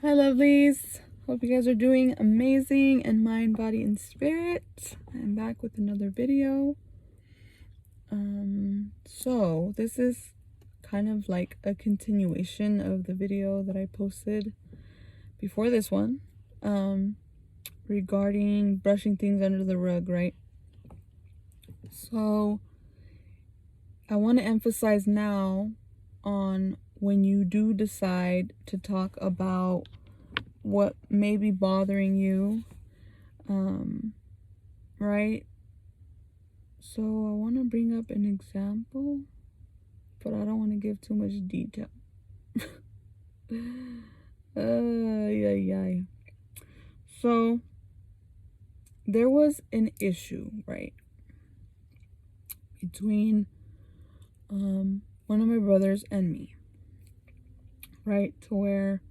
Hi, lovelies. Hope you guys are doing amazing in mind, body, and spirit. I'm back with another video. So this is kind of like a continuation of the video that I posted before this one, regarding brushing things under the rug, right? So I want to emphasize now on when you do decide to talk about what may be bothering you, right? So I want to bring up an example, but I don't want to give too much detail. Yeah. So there was an issue, right, between one of my brothers and me, right, to where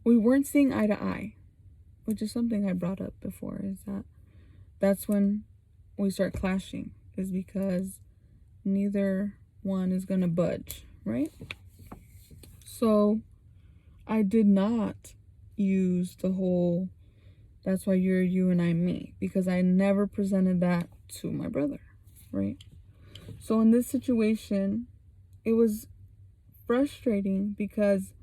we weren't seeing eye to eye, which is something I brought up before, is that's when we start clashing, is because neither one is gonna budge, right? So I did not use the whole "that's why you're you and I'm me," because I never presented that to my brother, right? So in this situation, it was frustrating because,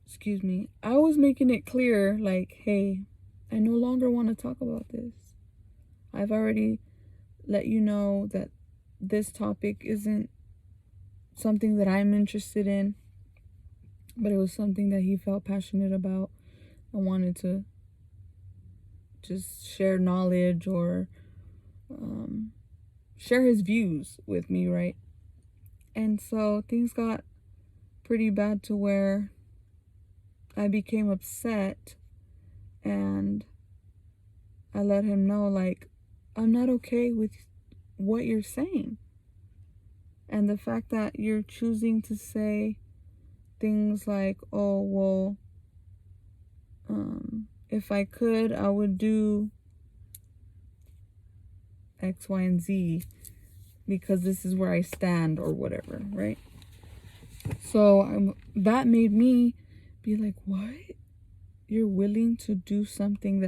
excuse me, I was making it clear, like, hey, I no longer want to talk about this. I've already let you know that this topic isn't something that I'm interested in, but it was something that he felt passionate about and wanted to just share knowledge or share his views with me, right? And so things got pretty bad to where I became upset, and I let him know, like, I'm not okay with what you're saying. And the fact that you're choosing to say things like, oh, well, if I could, I would do X, Y, and Z because this is where I stand or whatever, right? So that made me be like, what? You're willing to do something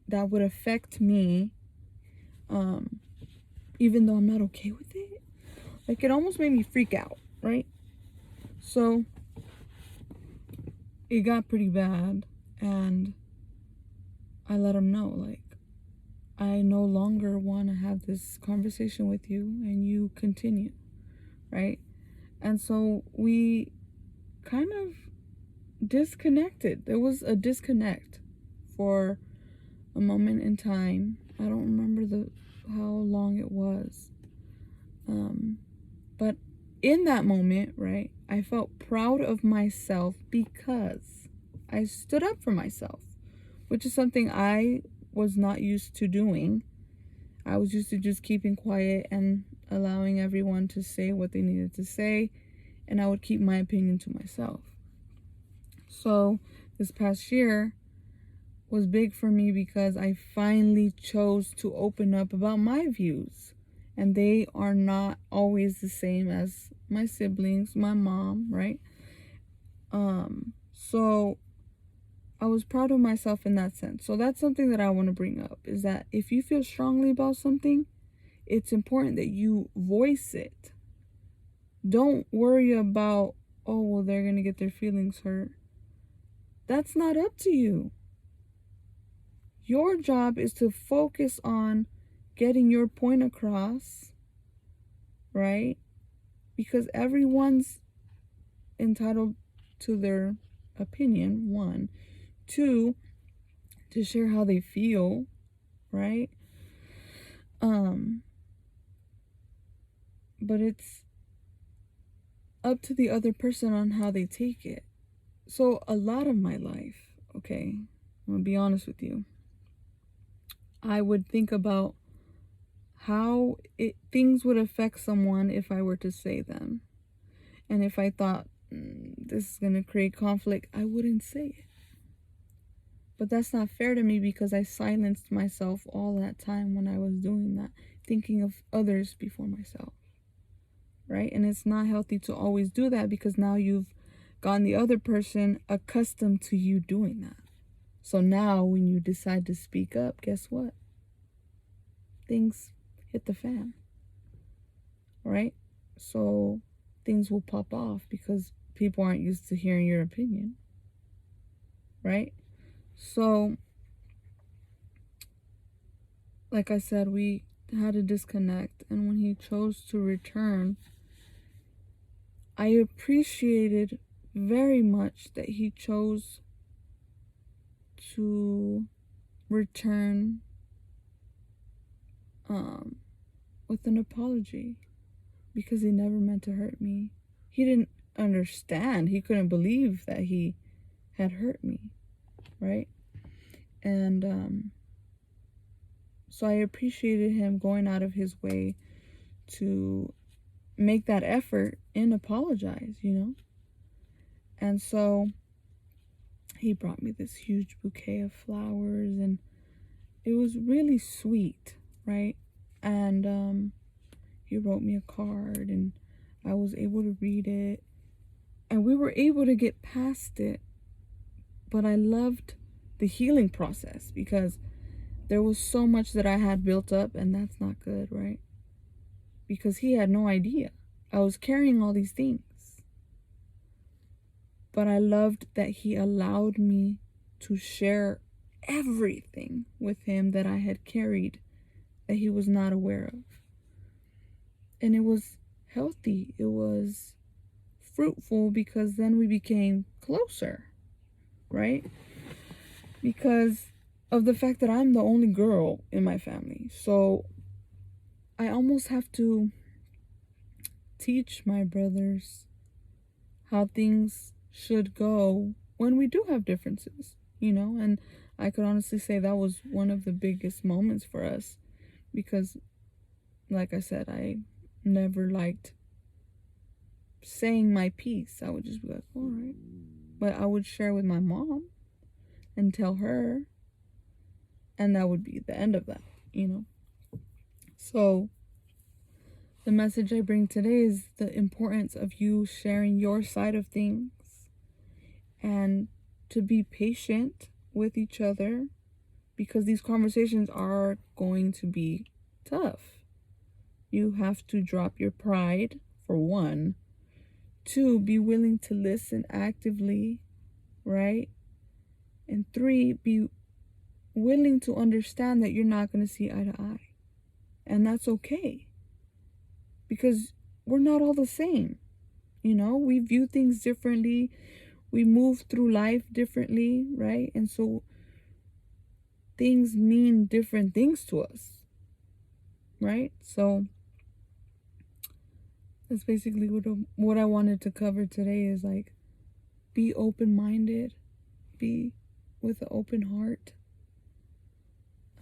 that would affect me, even though I'm not okay with it? Like, it almost made me freak out, right? So it got pretty bad, and I let him know, like, I no longer want to have this conversation with you, and you continue, right? And so we kind of disconnected. There was a disconnect for a moment in time. I don't remember how long it was. But in that moment, right, I felt proud of myself because I stood up for myself, which is something I was not used to doing. I was used to just keeping quiet and allowing everyone to say what they needed to say, and I would keep my opinion to myself. So this past year was big for me because I finally chose to open up about my views. And they are not always the same as my siblings, my mom, right? So I was proud of myself in that sense. So that's something that I want to bring up, is that if you feel strongly about something, it's important that you voice it. Don't worry about, oh, well, they're going to get their feelings hurt. That's not up to you. Your job is to focus on getting your point across, right? Because everyone's entitled to their opinion, one. Two, to share how they feel, right? But it's up to the other person on how they take it. So a lot of my life, okay, I'm gonna be honest with you, I would think about how things would affect someone if I were to say them. And if I thought this is going to create conflict, I wouldn't say it. But that's not fair to me because I silenced myself all that time when I was doing that, thinking of others before myself, right? And it's not healthy to always do that, because now you've gotten the other person accustomed to you doing that. So now when you decide to speak up, guess what? Things hit the fan, right? So things will pop off because people aren't used to hearing your opinion, right? So, like I said, we had a disconnect, and when he chose to return, I appreciated very much that he chose to return with an apology, because he never meant to hurt me. He didn't understand. He couldn't believe that he had hurt me, right? And so I appreciated him going out of his way to make that effort and apologize, you know? And so he brought me this huge bouquet of flowers, and it was really sweet, right? And he wrote me a card, and I was able to read it, and we were able to get past it. But I loved the healing process, because there was so much that I had built up, and that's not good, right? Because he had no idea. I was carrying all these things. But I loved that he allowed me to share everything with him that I had carried that he was not aware of. And it was healthy. It was fruitful, because then we became closer, right? Because of the fact that I'm the only girl in my family. So I almost have to teach my brothers how things should go when we do have differences, you know? And I could honestly say that was one of the biggest moments for us, because, like I said, I never liked saying my piece. I would just be like, all right. But I would share with my mom and tell her, and that would be the end of that, you know? So the message I bring today is the importance of you sharing your side of things, and to be patient with each other, because these conversations are going to be tough. You have to drop your pride, for one. Two, be willing to listen actively, right? And three, be willing to understand that you're not going to see eye to eye. And that's okay, because we're not all the same. You know, we view things differently. We move through life differently, right? And so things mean different things to us, right? So that's basically what I wanted to cover today, is like, be open-minded, be with an open heart,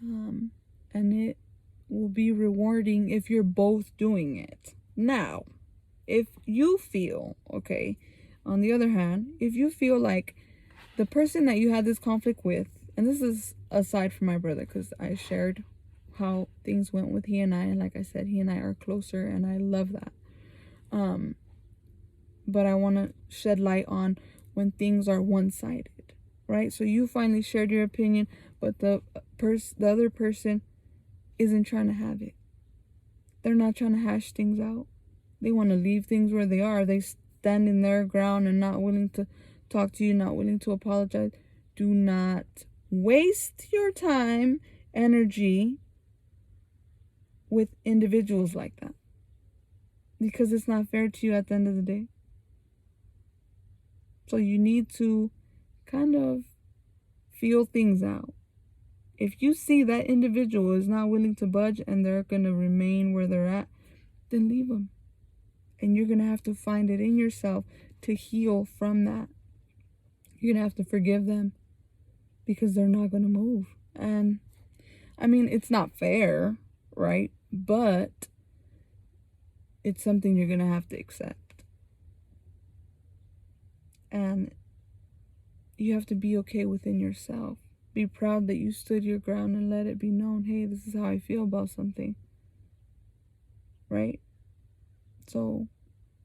and it will be rewarding if you're both doing it. Now, if you feel, okay, on the other hand, if you feel like the person that you had this conflict with, and this is aside from my brother, because I shared how things went with he and I, and like I said, he and I are closer, and I love that. But I want to shed light on when things are one-sided, right? So you finally shared your opinion, but the other person isn't trying to have it. They're not trying to hash things out. They want to leave things where they are. They stand in their ground and not willing to talk to you, not willing to apologize. Do not waste your time, energy with individuals like that, because it's not fair to you at the end of the day. So you need to kind of feel things out. If you see that individual is not willing to budge and they're going to remain where they're at, then leave them. And you're going to have to find it in yourself to heal from that. You're going to have to forgive them, because they're not going to move. And I mean, it's not fair, right? But it's something you're going to have to accept. And you have to be okay within yourself. Be proud that you stood your ground and let it be known, hey, this is how I feel about something. Right? So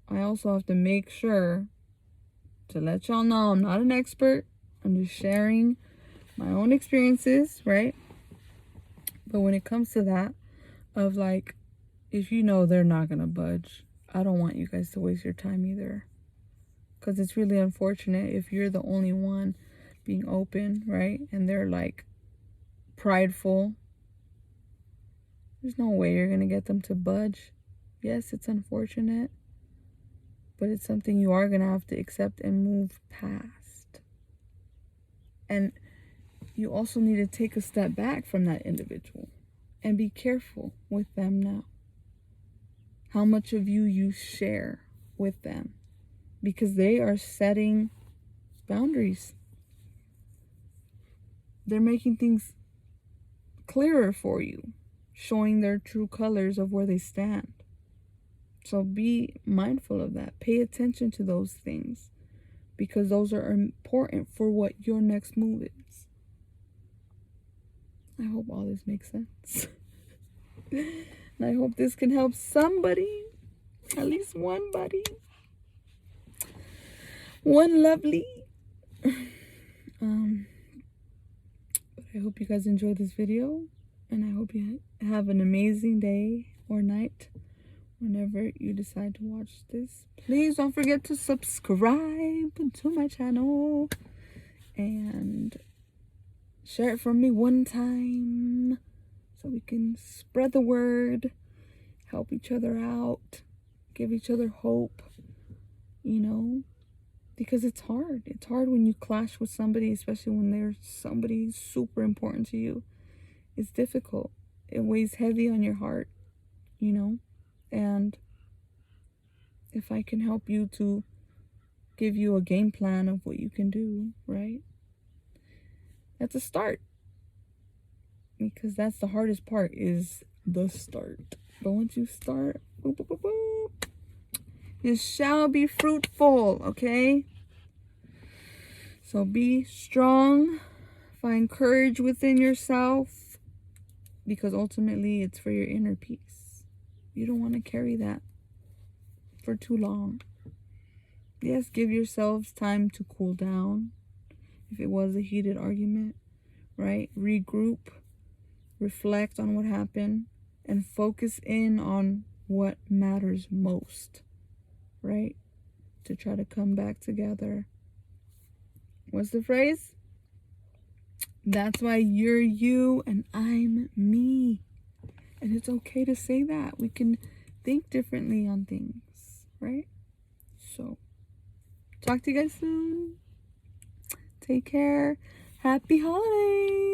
I also have to make sure to let y'all know I'm not an expert. I'm just sharing my own experiences, right? But when it comes to that, of like, if you know they're not gonna budge, I don't want you guys to waste your time either. Because it's really unfortunate if you're the only one being open, right? And they're like prideful. There's no way you're gonna get them to budge. Yes, it's unfortunate, but it's something you are gonna have to accept and move past. And you also need to take a step back from that individual and be careful with them now. How much of you share with them, because they are setting boundaries. They're making things clearer for you, showing their true colors of where they stand. So be mindful of that. Pay attention to those things, because those are important for what your next move is. I hope all this makes sense. And I hope this can help somebody, at least one buddy, one lovely. I hope you guys enjoyed this video, and I hope you have an amazing day or night whenever you decide to watch this. Please don't forget to subscribe to my channel and share it from me one time so we can spread the word, help each other out, give each other hope, you know, because it's hard. It's hard when you clash with somebody, especially when there's somebody super important to you. It's difficult. It weighs heavy on your heart, you know, and if I can help you to give you a game plan of what you can do, right? That's a start. Because that's the hardest part, is the start. But once you start, boop, boop, boop, boop, you shall be fruitful, okay? So be strong. Find courage within yourself, because ultimately it's for your inner peace. You don't want to carry that for too long. Yes, give yourselves time to cool down if it was a heated argument, right? Regroup, reflect on what happened, and focus in on what matters most, right? To try to come back together. What's the phrase? That's why you're you and I'm me. And it's okay to say that. We can think differently on things, right? So, talk to you guys soon. Take care. Happy holidays.